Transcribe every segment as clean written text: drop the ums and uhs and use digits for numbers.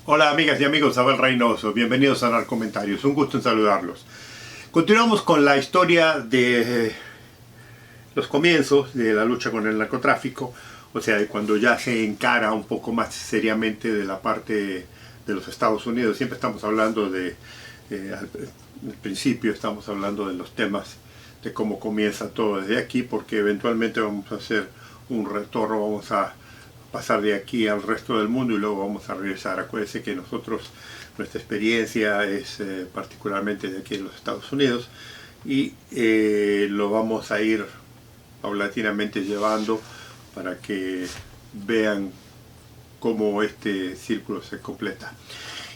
Hola amigas y amigos, Abel Reynoso, bienvenidos a Narcomentarios, un gusto en saludarlos. Continuamos con la historia de los comienzos de la lucha con el narcotráfico, o sea, de cuando ya se encara un poco más seriamente de la parte de los Estados Unidos. Siempre estamos hablando al principio estamos hablando de los temas de cómo comienza todo desde aquí, porque eventualmente vamos a hacer un retorno, vamos a pasar de aquí al resto del mundo y luego vamos a regresar. Acuérdense que nuestra experiencia es particularmente de aquí en los Estados Unidos y lo vamos a ir paulatinamente llevando para que vean cómo este círculo se completa.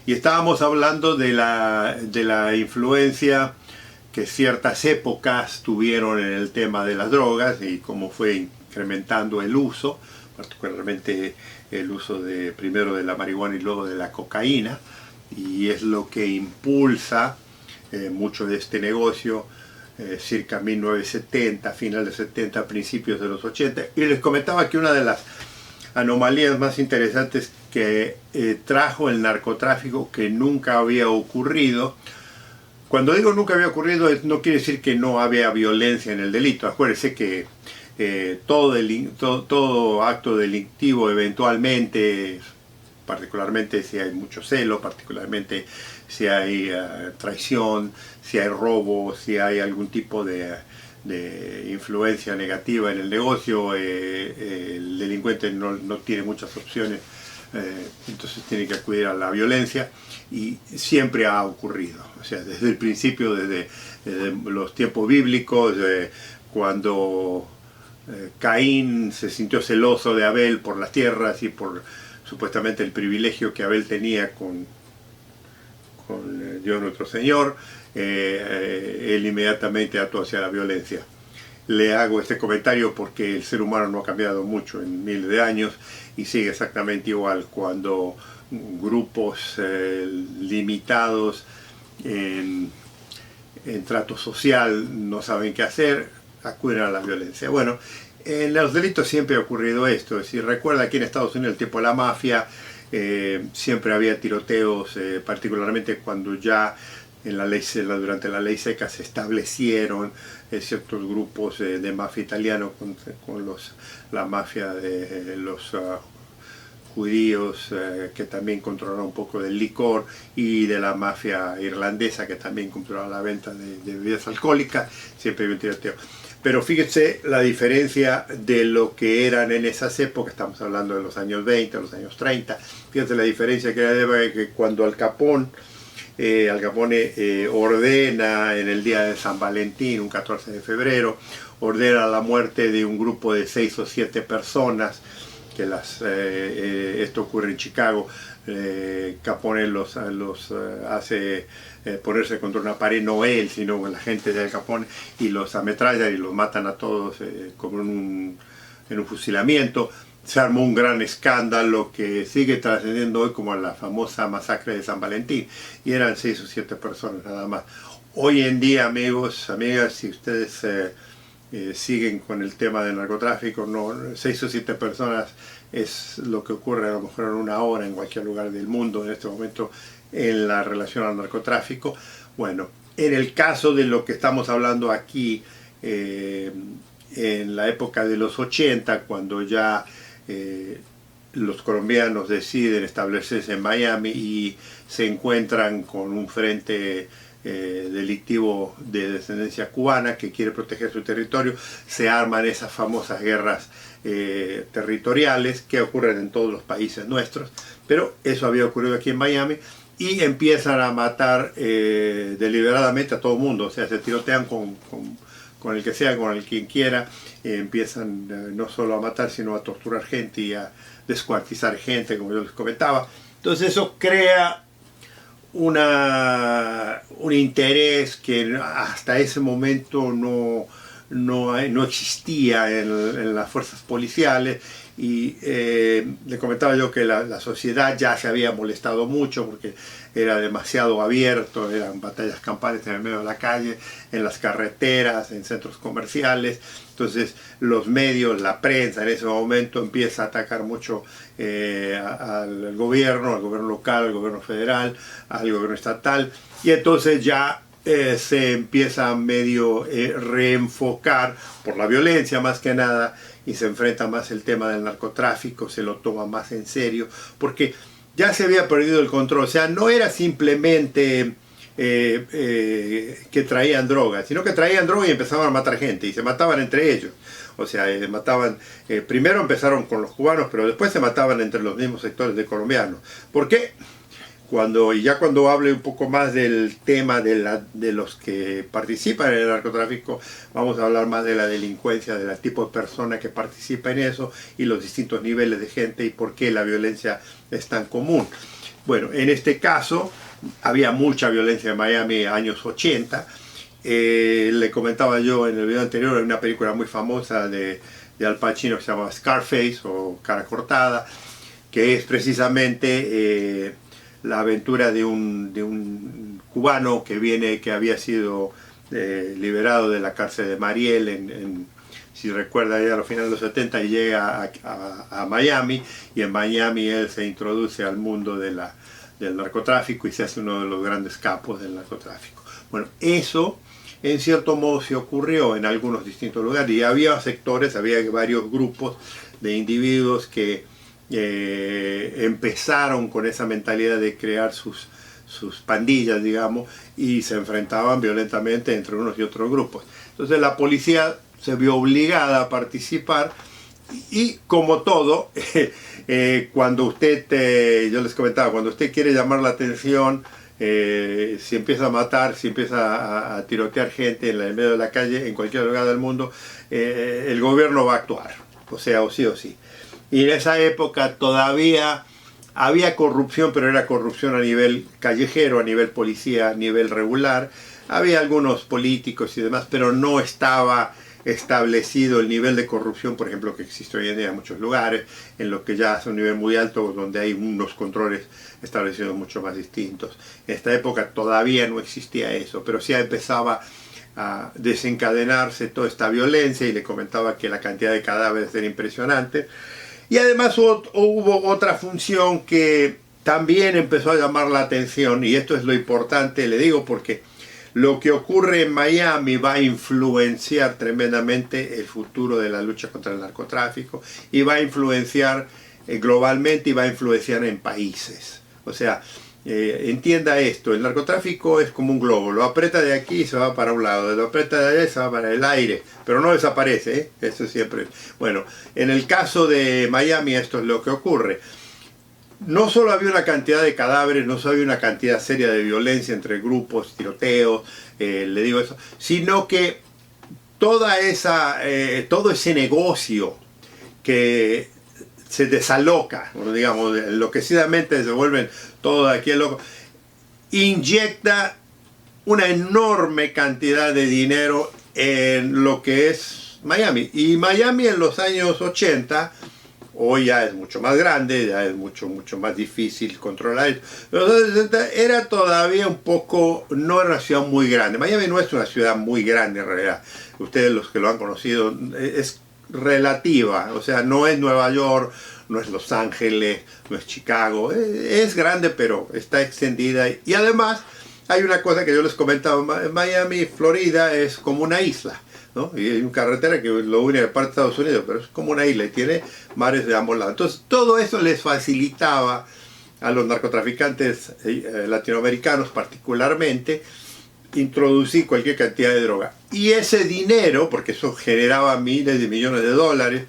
Y estábamos hablando de la influencia que ciertas épocas tuvieron en el tema de las drogas y cómo fue incrementando el uso, particularmente el uso primero de la marihuana y luego de la cocaína, y es lo que impulsa mucho de este negocio circa 1970, finales de 70, principios de los 80. Y les comentaba que una de las anomalías más interesantes que trajo el narcotráfico, que nunca había ocurrido. Cuando digo nunca había ocurrido, no quiere decir que no había violencia en el delito. Acuérdense que todo acto delictivo eventualmente, particularmente si hay mucho celo, particularmente si hay traición, si hay robo, si hay algún tipo de influencia negativa en el negocio, el delincuente no tiene muchas opciones, entonces tiene que acudir a la violencia, y siempre ha ocurrido, o sea, desde el principio, desde los tiempos bíblicos, cuando Caín se sintió celoso de Abel por las tierras y por supuestamente el privilegio que Abel tenía con Dios nuestro Señor, él inmediatamente actuó hacia la violencia. Le hago este comentario porque el ser humano no ha cambiado mucho en miles de años y sigue exactamente igual. Cuando grupos limitados en trato social no saben qué hacer, acuden a la violencia. Bueno, en los delitos siempre ha ocurrido esto. Si recuerda, aquí en Estados Unidos, el tiempo de la mafia, siempre había tiroteos, particularmente cuando ya durante la ley seca se establecieron ciertos grupos de mafia italiano con la mafia de los judíos, que también controlaron un poco del licor, y de la mafia irlandesa, que también controlaba la venta de bebidas alcohólicas. Siempre había un tiroteo. Pero fíjense la diferencia de lo que eran en esas épocas. Estamos hablando de los años 20, los años 30. Fíjense la diferencia que era que cuando Al Capone ordena en el día de San Valentín, un 14 de febrero, ordena la muerte de un grupo de 6 o 7 personas, que esto ocurre en Chicago. Capone los hace ponerse contra una pared, no él, sino la gente de Al Capone, y los ametralla y los matan a todos como en un fusilamiento. Se armó un gran escándalo que sigue trascendiendo hoy como la famosa masacre de San Valentín, y eran 6 o 7 personas nada más. Hoy en día, amigos, amigas, si ustedes siguen con el tema del narcotráfico, 6 o 7 personas es lo que ocurre a lo mejor en una hora en cualquier lugar del mundo en este momento en la relación al narcotráfico. Bueno, en el caso de lo que estamos hablando aquí, en la época de los 80, cuando ya los colombianos deciden establecerse en Miami y se encuentran con un frente delictivo de descendencia cubana que quiere proteger su territorio, se arman esas famosas guerras territoriales que ocurren en todos los países nuestros, pero eso había ocurrido aquí en Miami, y empiezan a matar deliberadamente a todo el mundo. O sea, se tirotean con el que sea, con el quien quiera, empiezan no solo a matar, sino a torturar gente y a descuartizar gente, como yo les comentaba. Entonces eso crea un interés que hasta ese momento no existía en las fuerzas policiales. Y le comentaba yo que la sociedad ya se había molestado mucho porque era demasiado abierto, eran batallas campales en el medio de la calle, en las carreteras, en centros comerciales. Entonces los medios, la prensa en ese momento empieza a atacar mucho al gobierno local, al gobierno federal, al gobierno estatal, y entonces ya se empieza a medio reenfocar por la violencia más que nada, y se enfrenta más el tema del narcotráfico, se lo toma más en serio, porque ya se había perdido el control. O sea, no era simplemente que traían droga, sino que traían droga y empezaban a matar gente, y se mataban entre ellos. O sea, primero empezaron con los cubanos, pero después se mataban entre los mismos sectores de colombianos. ¿Por qué? Cuando hable un poco más del tema de los que participan en el narcotráfico, vamos a hablar más de la delincuencia, del tipo de persona que participa en eso y los distintos niveles de gente y por qué la violencia es tan común. Bueno, en este caso había mucha violencia en Miami años 80. Le comentaba yo en el video anterior, hay una película muy famosa de Al Pacino que se llama Scarface o Cara Cortada, que es precisamente la aventura de un cubano que había sido liberado de la cárcel de Mariel, si recuerda, ya a los finales de los 70, y llega a Miami, y en Miami él se introduce al mundo del narcotráfico y se hace uno de los grandes capos del narcotráfico. Bueno, eso en cierto modo se ocurrió en algunos distintos lugares, y había sectores, había varios grupos de individuos que empezaron con esa mentalidad de crear sus pandillas, digamos, y se enfrentaban violentamente entre unos y otros grupos. Entonces la policía se vio obligada a participar, y como todo, cuando yo les comentaba, cuando usted quiere llamar la atención, si empieza a matar, si empieza a tirotear gente en el medio de la calle, en cualquier lugar del mundo, el gobierno va a actuar, o sea, o sí o sí. Y en esa época todavía había corrupción, pero era corrupción a nivel callejero, a nivel policía, a nivel regular. Había algunos políticos y demás, pero no estaba establecido el nivel de corrupción, por ejemplo, que existe hoy en día en muchos lugares, en lo que ya es un nivel muy alto, donde hay unos controles establecidos mucho más distintos. En esta época todavía no existía eso, pero sí empezaba a desencadenarse toda esta violencia, y le comentaba que la cantidad de cadáveres era impresionante. Y además hubo otra función que también empezó a llamar la atención, y esto es lo importante, le digo, porque lo que ocurre en Miami va a influenciar tremendamente el futuro de la lucha contra el narcotráfico, y va a influenciar globalmente, y va a influenciar en países. O sea, entienda esto, el narcotráfico es como un globo, lo aprieta de aquí y se va para un lado, lo aprieta de allá y se va para el aire, pero no desaparece, eso siempre. Bueno, en el caso de Miami esto es lo que ocurre. No solo había una cantidad de cadáveres, no solo había una cantidad seria de violencia entre grupos, tiroteos, le digo eso, sino que todo ese negocio que se desaloca, digamos, enloquecidamente se vuelven todo aquí loco, inyecta una enorme cantidad de dinero en lo que es Miami. Y Miami en los años 80, hoy ya es mucho más grande, ya es mucho más difícil controlar. Pero en los años 60 era todavía un poco, no era una ciudad muy grande. Miami no es una ciudad muy grande en realidad. Ustedes los que lo han conocido, es relativa, o sea, no es Nueva York, no es Los Ángeles, no es Chicago, es grande, pero está extendida. Y además hay una cosa que yo les comentaba, Miami, Florida, es como una isla, ¿no? Y hay una carretera que lo une a parte de Estados Unidos, pero es como una isla y tiene mares de ambos lados. Entonces todo eso les facilitaba a los narcotraficantes latinoamericanos particularmente introducir cualquier cantidad de droga. Y ese dinero, porque eso generaba miles de millones de dólares,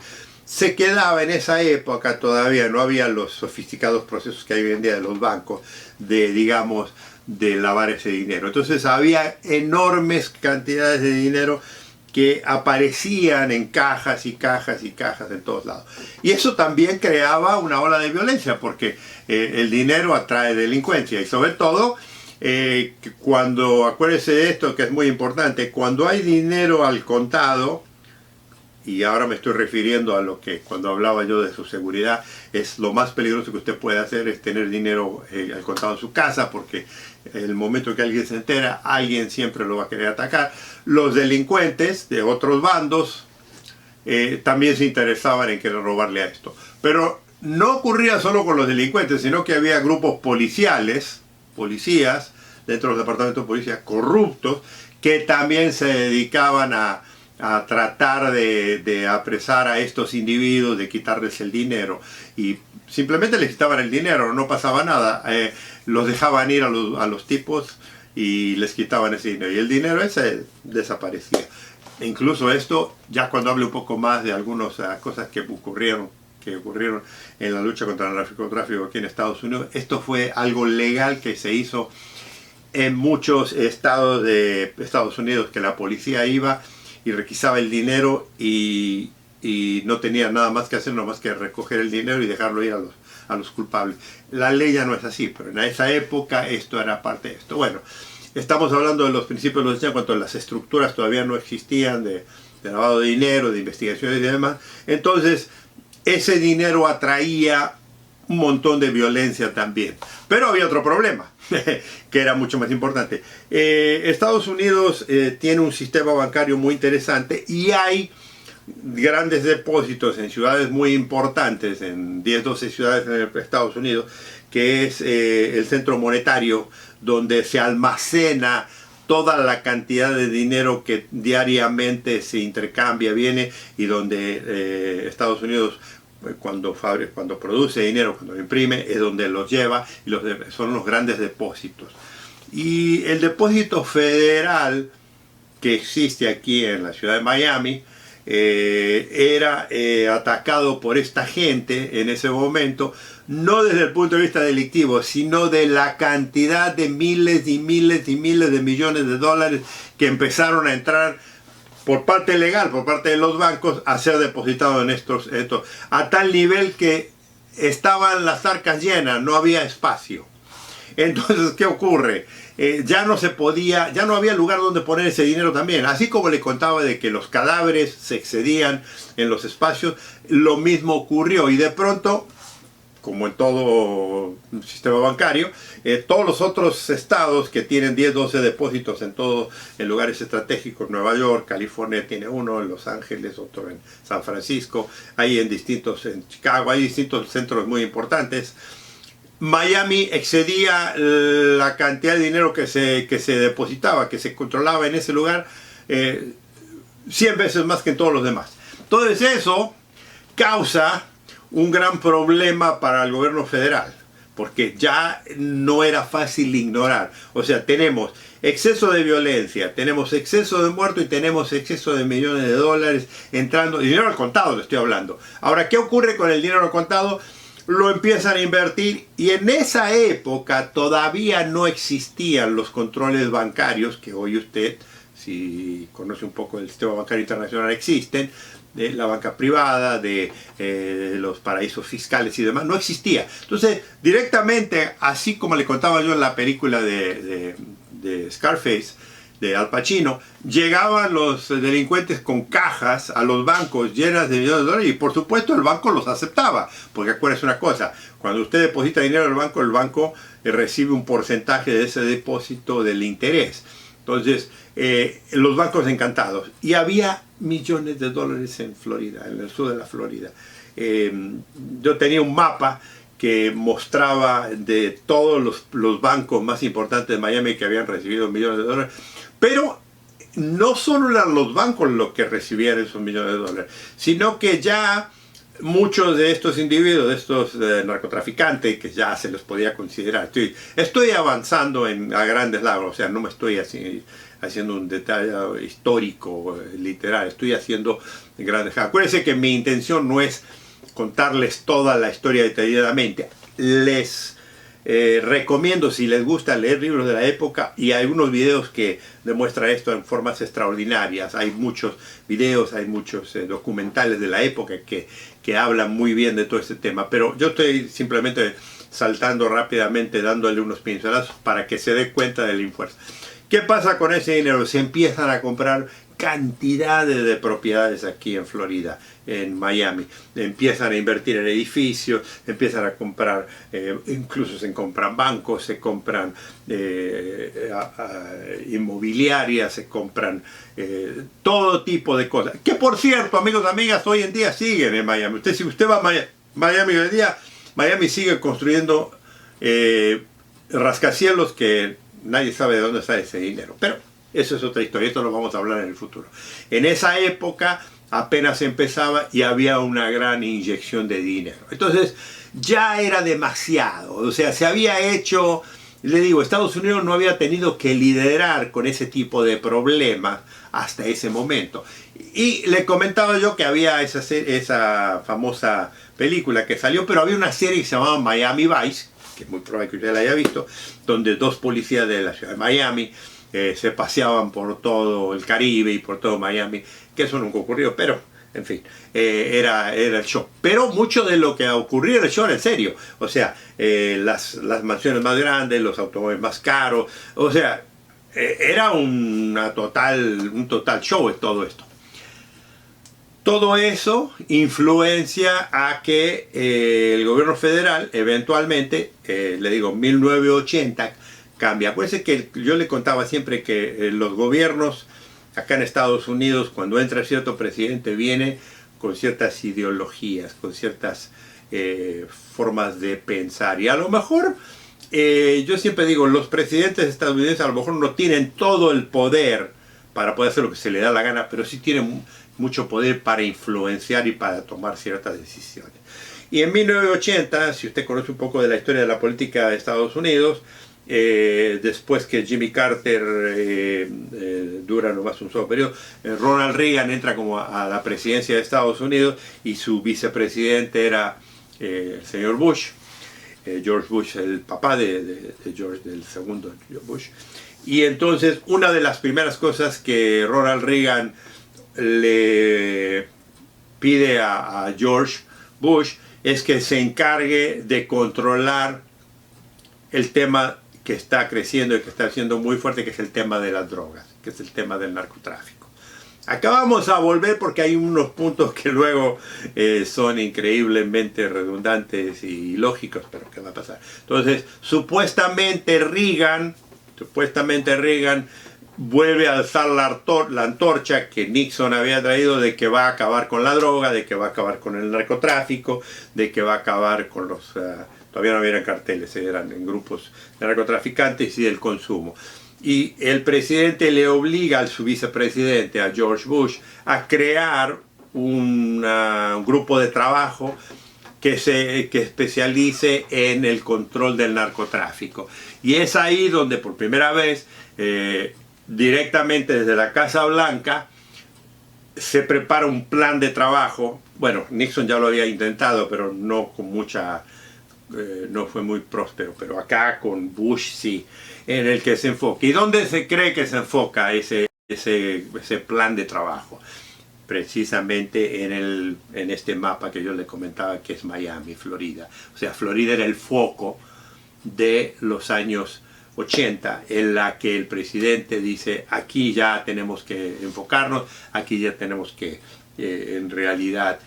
se quedaba en esa época, todavía no había los sofisticados procesos que hay hoy en día de los bancos, digamos, de lavar ese dinero. Entonces había enormes cantidades de dinero que aparecían en cajas y cajas y cajas en todos lados. Y eso también creaba una ola de violencia, porque el dinero atrae delincuencia, y sobre todo que cuando, acuérdese de esto que es muy importante, cuando hay dinero al contado, y ahora me estoy refiriendo a lo que cuando hablaba yo de su seguridad, es lo más peligroso que usted puede hacer es tener dinero al contado en su casa, porque el momento que alguien se entera, alguien siempre lo va a querer atacar. Los delincuentes de otros bandos también se interesaban en querer robarle a esto. Pero no ocurría solo con los delincuentes, sino que había grupos policiales, policías, dentro de los departamentos de policía corruptos, que también se dedicaban a tratar de apresar a estos individuos, de quitarles el dinero. Y simplemente les quitaban el dinero, no pasaba nada. Los dejaban ir a los tipos y les quitaban ese dinero. Y el dinero ese desaparecía. E incluso esto, ya cuando hable un poco más de algunas cosas que ocurrieron en la lucha contra el narcotráfico aquí en Estados Unidos, esto fue algo legal que se hizo en muchos estados de Estados Unidos, que la policía iba y requisaba el dinero y no tenía nada más que hacer, no más que recoger el dinero y dejarlo ir a los culpables. La ley ya no es así, pero en esa época esto era parte de esto. Bueno, estamos hablando de los principios de los en cuanto a las estructuras todavía no existían de lavado de dinero, de investigaciones y demás. Entonces, ese dinero atraía un montón de violencia también. Pero había otro problema, que era mucho más importante. Estados Unidos tiene un sistema bancario muy interesante y hay grandes depósitos en ciudades muy importantes, en 10, 12 ciudades en Estados Unidos, que es el centro monetario, donde se almacena toda la cantidad de dinero que diariamente se intercambia, viene, y donde Estados Unidos, cuando produce dinero, cuando lo imprime, es donde los lleva, y son los grandes depósitos. Y el depósito federal que existe aquí en la ciudad de Miami era atacado por esta gente en ese momento, no desde el punto de vista delictivo, sino de la cantidad de miles y miles y miles de millones de dólares que empezaron a entrar por parte legal, por parte de los bancos, a ser depositados en estos, a tal nivel que estaban las arcas llenas, no había espacio. Entonces, ¿qué ocurre? Ya no había lugar donde poner ese dinero también. Así como le contaba de que los cadáveres se excedían en los espacios, lo mismo ocurrió. Y de pronto, como en todo sistema bancario, todos los otros estados que tienen 10, 12 depósitos en lugares estratégicos, Nueva York, California tiene uno, en Los Ángeles, otro en San Francisco, en Chicago, hay distintos centros muy importantes. Miami excedía la cantidad de dinero que se depositaba, que se controlaba en ese lugar, 100 veces más que en todos los demás. Entonces eso causa un gran problema para el gobierno federal, porque ya no era fácil ignorar. O sea, tenemos exceso de violencia, tenemos exceso de muertos y tenemos exceso de millones de dólares entrando, dinero al contado le estoy hablando. Ahora, ¿qué ocurre con el dinero al contado? Lo empiezan a invertir, y en esa época todavía no existían los controles bancarios que hoy usted, si conoce un poco del sistema bancario internacional, existen, de la banca privada, de los paraísos fiscales y demás, no existía. Entonces, directamente, así como le contaba yo en la película de Scarface, de Al Pacino, llegaban los delincuentes con cajas a los bancos llenas de millones de dólares, y por supuesto el banco los aceptaba, porque acuérdese una cosa, cuando usted deposita dinero al banco, el banco recibe un porcentaje de ese depósito del interés. Entonces, los bancos encantados. Y había millones de dólares en Florida, en el sur de la Florida. Yo tenía un mapa que mostraba de todos los bancos más importantes de Miami que habían recibido millones de dólares. Pero no solo eran los bancos los que recibían esos millones de dólares, sino que ya muchos de estos individuos, de estos narcotraficantes, que ya se los podía considerar. Estoy avanzando a grandes lagos, o sea, no me estoy haciendo un detalle histórico, literal, estoy haciendo grandes. Acuérdense que mi intención no es contarles toda la historia detalladamente. Les recomiendo, si les gusta, leer libros de la época, y hay unos videos que demuestran esto en formas extraordinarias. Hay muchos videos, hay muchos documentales de la época que hablan muy bien de todo este tema, pero yo estoy simplemente saltando rápidamente, dándole unos pincelazos para que se dé cuenta del impuesto. ¿Qué pasa con ese dinero? Se empiezan a comprar cantidades de propiedades aquí en Florida, en Miami. Empiezan a invertir en edificios, empiezan a comprar, incluso se compran bancos, se compran inmobiliarias, se compran todo tipo de cosas. Que por cierto, amigos y amigas, hoy en día siguen en Miami. Si usted va a Miami hoy en día, Miami sigue construyendo rascacielos que nadie sabe de dónde está ese dinero. Pero eso es otra historia, esto lo vamos a hablar en el futuro. En esa época apenas empezaba y había una gran inyección de dinero. Entonces ya era demasiado, o sea, se había hecho, le digo, Estados Unidos no había tenido que liderar con ese tipo de problemas hasta ese momento. Y le comentaba yo que había esa famosa película que salió, pero había una serie que se llamaba Miami Vice, que es muy probable que usted la haya visto, donde dos policías de la ciudad de Miami se paseaban por todo el Caribe y por todo Miami, que eso nunca ocurrió, pero en fin, era el show. Pero mucho de lo que ocurrió en el show era en serio, o sea, las mansiones más grandes, los automóviles más caros, o sea, era un total show todo esto. Todo eso influencia a que el gobierno federal eventualmente, le digo, 1980, cambia. Acuérdense que yo le contaba siempre que los gobiernos acá en Estados Unidos, cuando entra cierto presidente, viene con ciertas ideologías, con ciertas formas de pensar. Y a lo mejor, yo siempre digo, los presidentes estadounidenses a lo mejor no tienen todo el poder para poder hacer lo que se le da la gana, pero sí tienen mucho poder para influenciar y para tomar ciertas decisiones. Y en 1980, si usted conoce un poco de la historia de la política de Estados Unidos, después que Jimmy Carter dura nomás un solo periodo, Ronald Reagan entra como a la presidencia de Estados Unidos y su vicepresidente era el señor Bush, George Bush, el papá de George, del segundo Bush. Y entonces una de las primeras cosas que Ronald Reagan le pide a George Bush es que se encargue de controlar el tema que está creciendo y que está siendo muy fuerte, que es el tema de las drogas, que es el tema del narcotráfico. Acá vamos a volver porque hay unos puntos que luego son increíblemente redundantes y ilógicos, pero ¿qué va a pasar? Entonces, supuestamente Reagan vuelve a alzar la antorcha que Nixon había traído de que va a acabar con la droga, de que va a acabar con el narcotráfico, de que va a acabar con los... todavía no había carteles, eran en grupos de narcotraficantes y del consumo. Y el presidente le obliga a su vicepresidente, a George Bush, a crear un grupo de trabajo que especialice en el control del narcotráfico. Y es ahí donde por primera vez, directamente desde la Casa Blanca, se prepara un plan de trabajo. Bueno, Nixon ya lo había intentado, pero no con mucha... no fue muy próspero, pero acá con Bush sí, en el que se enfoca. ¿Y dónde se cree que se enfoca ese plan de trabajo? Precisamente en este mapa que yo le comentaba, que es Miami, Florida. O sea, Florida era el foco de los años 80, en la que el presidente dice, aquí ya tenemos que enfocarnos, aquí ya tenemos que en realidad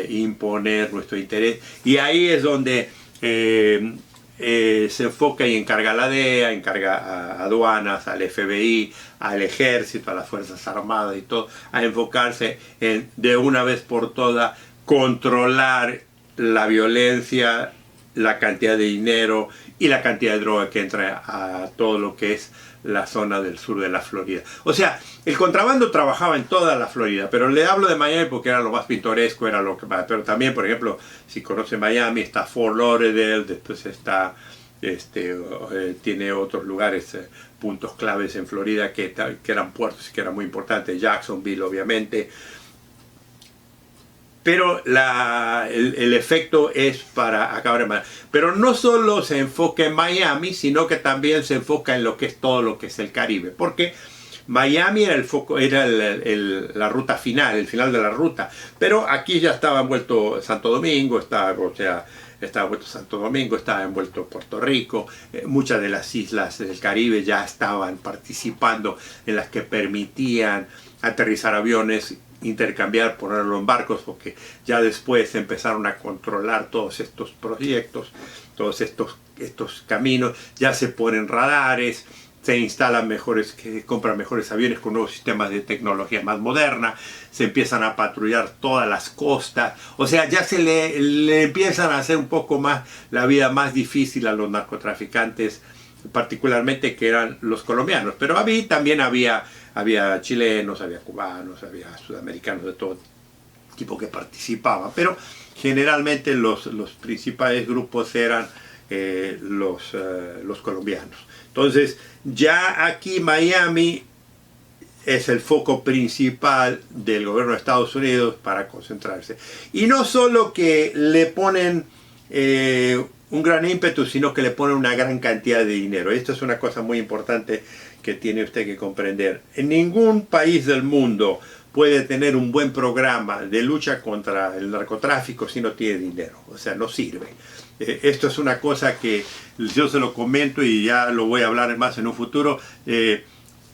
imponer nuestro interés. Y ahí es donde se enfoca y encarga a la DEA, encarga a aduanas, al FBI, al ejército, a las fuerzas armadas y todo, a enfocarse en de una vez por todas controlar la violencia, la cantidad de dinero y la cantidad de droga que entra a todo lo que es la zona del sur de la Florida. O sea, el contrabando trabajaba en toda la Florida, pero le hablo de Miami porque era lo más pintoresco, era lo que más, pero también, por ejemplo, si conoce Miami, está Fort Lauderdale, después está, tiene otros lugares, puntos claves en Florida que eran puertos y que eran muy importantes, Jacksonville, obviamente. Pero el efecto es para acabar en Miami. Pero no solo se enfoca en Miami, sino que también se enfoca en lo que es todo lo que es el Caribe. Porque Miami era el foco, era la ruta final, el final de la ruta. Pero aquí ya estaba envuelto Santo Domingo, o sea, estaba envuelto Santo Domingo, estaba envuelto Puerto Rico, muchas de las islas del Caribe ya estaban participando en las que permitían aterrizar aviones, intercambiar, ponerlo en barcos, porque ya después empezaron a controlar todos estos proyectos, todos estos caminos, ya se ponen radares, se instalan compran mejores aviones con nuevos sistemas de tecnología más moderna, se empiezan a patrullar todas las costas, o sea, ya se le empiezan a hacer un poco más la vida más difícil a los narcotraficantes, particularmente que eran los colombianos, pero también había chilenos, había cubanos, había sudamericanos de todo tipo que participaban, pero generalmente los principales grupos eran los colombianos. Entonces, ya aquí Miami es el foco principal del gobierno de Estados Unidos para concentrarse. Y no solo que le ponen un gran ímpetu, sino que le ponen una gran cantidad de dinero. Esto es una cosa muy importante que tiene usted que comprender. En ningún país del mundo puede tener un buen programa de lucha contra el narcotráfico si no tiene dinero. O sea, no sirve. Esto es una cosa que yo se lo comento y ya lo voy a hablar más en un futuro.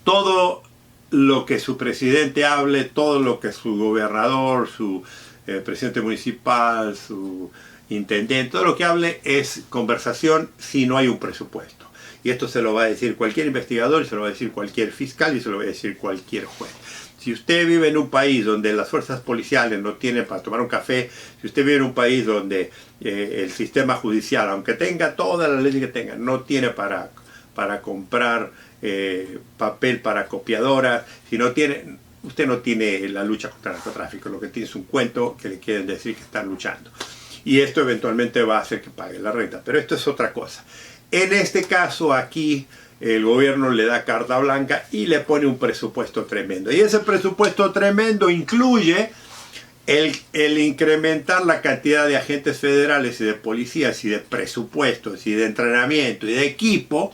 Todo lo que su presidente hable, todo lo que su gobernador, su presidente municipal, su intendente, todo lo que hable es conversación si no hay un presupuesto. Y esto se lo va a decir cualquier investigador, y se lo va a decir cualquier fiscal, y se lo va a decir cualquier juez. Si usted vive en un país donde las fuerzas policiales no tienen para tomar un café, si usted vive en un país donde el sistema judicial, aunque tenga todas las leyes que tenga, no tiene para comprar papel para copiadoras, si no tiene, usted no tiene la lucha contra el narcotráfico, lo que tiene es un cuento que le quieren decir que están luchando. Y esto eventualmente va a hacer que pague la renta, pero esto es otra cosa. En este caso aquí el gobierno le da carta blanca y le pone un presupuesto tremendo. Y ese presupuesto tremendo incluye el incrementar la cantidad de agentes federales y de policías y de presupuestos y de entrenamiento y de equipo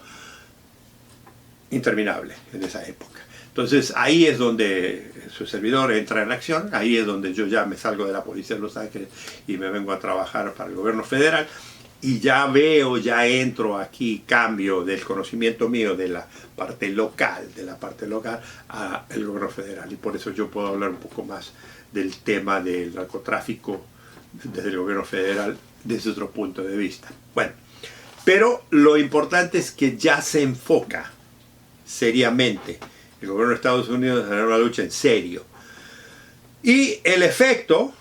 interminable en esa época. Entonces ahí es donde su servidor entra en acción, ahí es donde yo ya me salgo de la policía de Los Ángeles y me vengo a trabajar para el gobierno federal. Y ya entro aquí, cambio del conocimiento mío de la parte local, al gobierno federal. Y por eso yo puedo hablar un poco más del tema del narcotráfico desde el gobierno federal, desde otro punto de vista. Bueno, pero lo importante es que ya se enfoca seriamente el gobierno de Estados Unidos en una lucha en serio. Y el efecto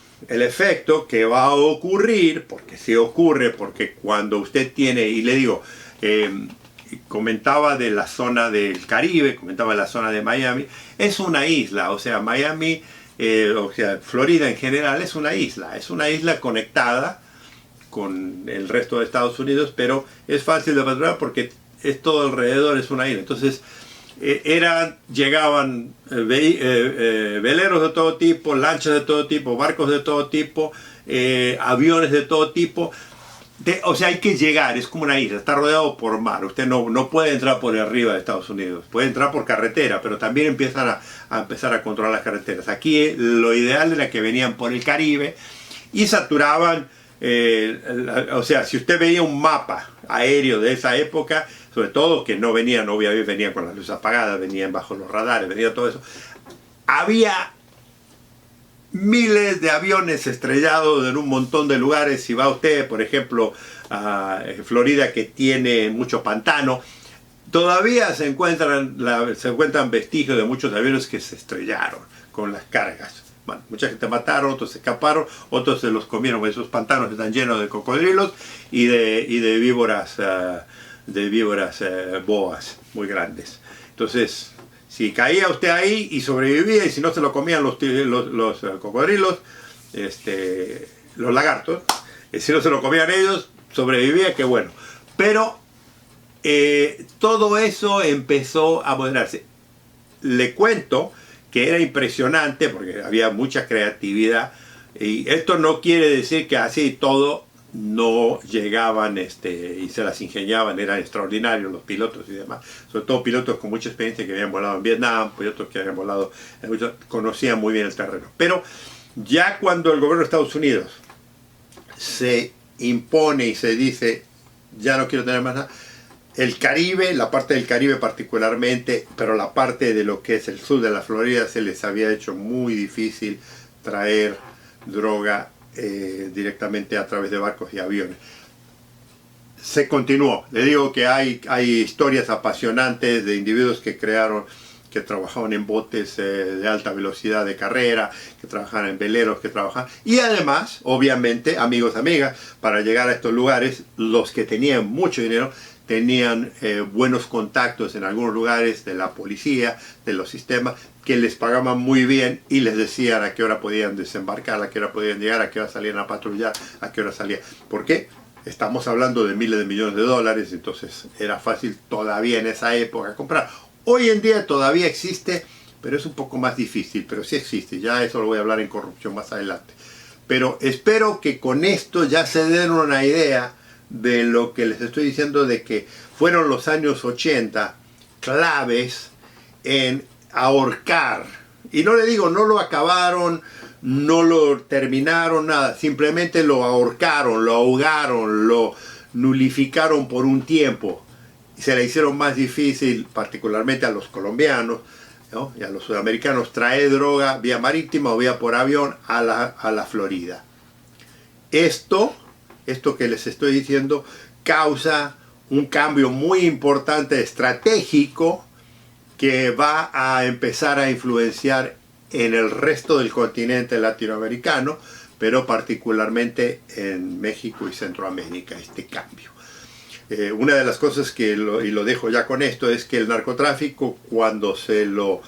que va a ocurrir, porque sí ocurre, porque cuando usted tiene, y le digo, comentaba de la zona del Caribe, comentaba de la zona de Miami, es una isla, o sea, Miami, o sea, Florida en general es una isla conectada con el resto de Estados Unidos, pero es fácil de patrullar porque es todo alrededor, es una isla. Entonces, llegaban veleros de todo tipo, lanchas de todo tipo, barcos de todo tipo, aviones de todo tipo. O sea, hay que llegar, es como una isla, está rodeado por mar. Usted no puede entrar por arriba de Estados Unidos, puede entrar por carretera, pero también empiezan a empezar a controlar las carreteras. Aquí lo ideal era que venían por el Caribe y saturaban, o sea, si usted veía un mapa aéreo de esa época, sobre todo que no venían, obviamente venían con las luces apagadas, venían bajo los radares, venía todo eso. Había miles de aviones estrellados en un montón de lugares. Si va usted, por ejemplo, a Florida, que tiene mucho pantano, todavía se encuentran vestigios de muchos aviones que se estrellaron con las cargas. Bueno, mucha gente mataron, otros se escaparon, otros se los comieron. Esos pantanos están llenos de cocodrilos y de víboras. Boas muy grandes. Entonces, si caía usted ahí y sobrevivía, y si no se lo comían los cocodrilos, los lagartos, si no se lo comían ellos, sobrevivía, qué bueno. Pero todo eso empezó a moderarse. Le cuento que era impresionante porque había mucha creatividad, y esto no quiere decir que así todo no llegaban y se las ingeniaban, eran extraordinarios los pilotos y demás, sobre todo pilotos con mucha experiencia que habían volado en Vietnam, pilotos que habían volado, conocían muy bien el terreno. Pero ya cuando el gobierno de Estados Unidos se impone y se dice, ya no quiero tener más nada. El Caribe, la parte del Caribe particularmente, pero la parte de lo que es el sur de la Florida, se les había hecho muy difícil traer droga directamente a través de barcos y aviones. Se continuó. Le digo que hay historias apasionantes de individuos que trabajaban en botes de alta velocidad de carrera, que trabajaban en veleros, que trabajaban. Y además, obviamente, amigos, amigas, para llegar a estos lugares, los que tenían mucho dinero, tenían buenos contactos en algunos lugares de la policía, de los sistemas, que les pagaban muy bien y les decían a qué hora podían desembarcar, a qué hora podían llegar, a qué hora salían a patrullar, a qué hora salían. ¿Por qué? Estamos hablando de miles de millones de dólares, entonces era fácil todavía en esa época comprar. Hoy en día todavía existe, pero es un poco más difícil, pero sí existe. Ya eso lo voy a hablar en corrupción más adelante. Pero espero que con esto ya se den una idea de lo que les estoy diciendo, de que fueron los años 80 claves en ahorcar. Y no le digo, no lo acabaron, no lo terminaron, nada. Simplemente lo ahorcaron, lo ahogaron, lo nulificaron por un tiempo. Y se le hicieron más difícil, particularmente a los colombianos, ¿no?, y a los sudamericanos, traer droga vía marítima o vía por avión a la Florida. Esto que les estoy diciendo causa un cambio muy importante estratégico que va a empezar a influenciar en el resto del continente latinoamericano, pero particularmente en México y Centroamérica, este cambio. Una de las cosas y lo dejo ya con esto, es que el narcotráfico, cuando se lo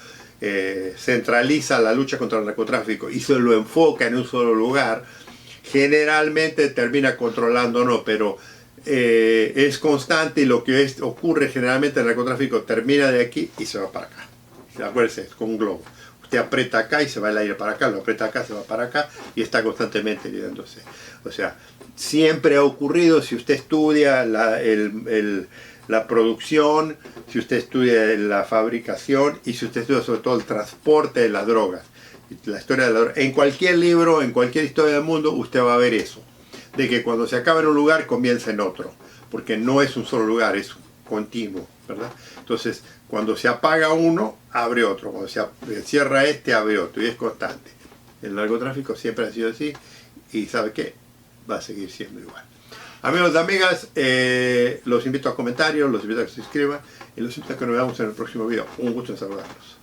centraliza la lucha contra el narcotráfico y se lo enfoca en un solo lugar, generalmente termina controlando, no, pero es constante, y lo que ocurre generalmente en el narcotráfico termina de aquí y se va para acá. Acuérdense, es como un globo. Usted aprieta acá y se va el aire para acá, lo aprieta acá, se va para acá y está constantemente lidándose. O sea, siempre ha ocurrido. Si usted estudia la producción, si usted estudia la fabricación y si usted estudia sobre todo el transporte de las drogas, la historia de la droga, en cualquier libro, en cualquier historia del mundo, usted va a ver eso, de que cuando se acaba en un lugar comienza en otro, porque no es un solo lugar, es continuo, ¿verdad? Entonces, cuando se apaga uno, abre otro, cuando se cierra este, abre otro, y es constante. El narcotráfico siempre ha sido así, y ¿sabe qué? Va a seguir siendo igual. Amigos y amigas, los invito a comentarios, los invito a que se suscriban, y los invito a que nos veamos en el próximo video. Un gusto en saludarlos.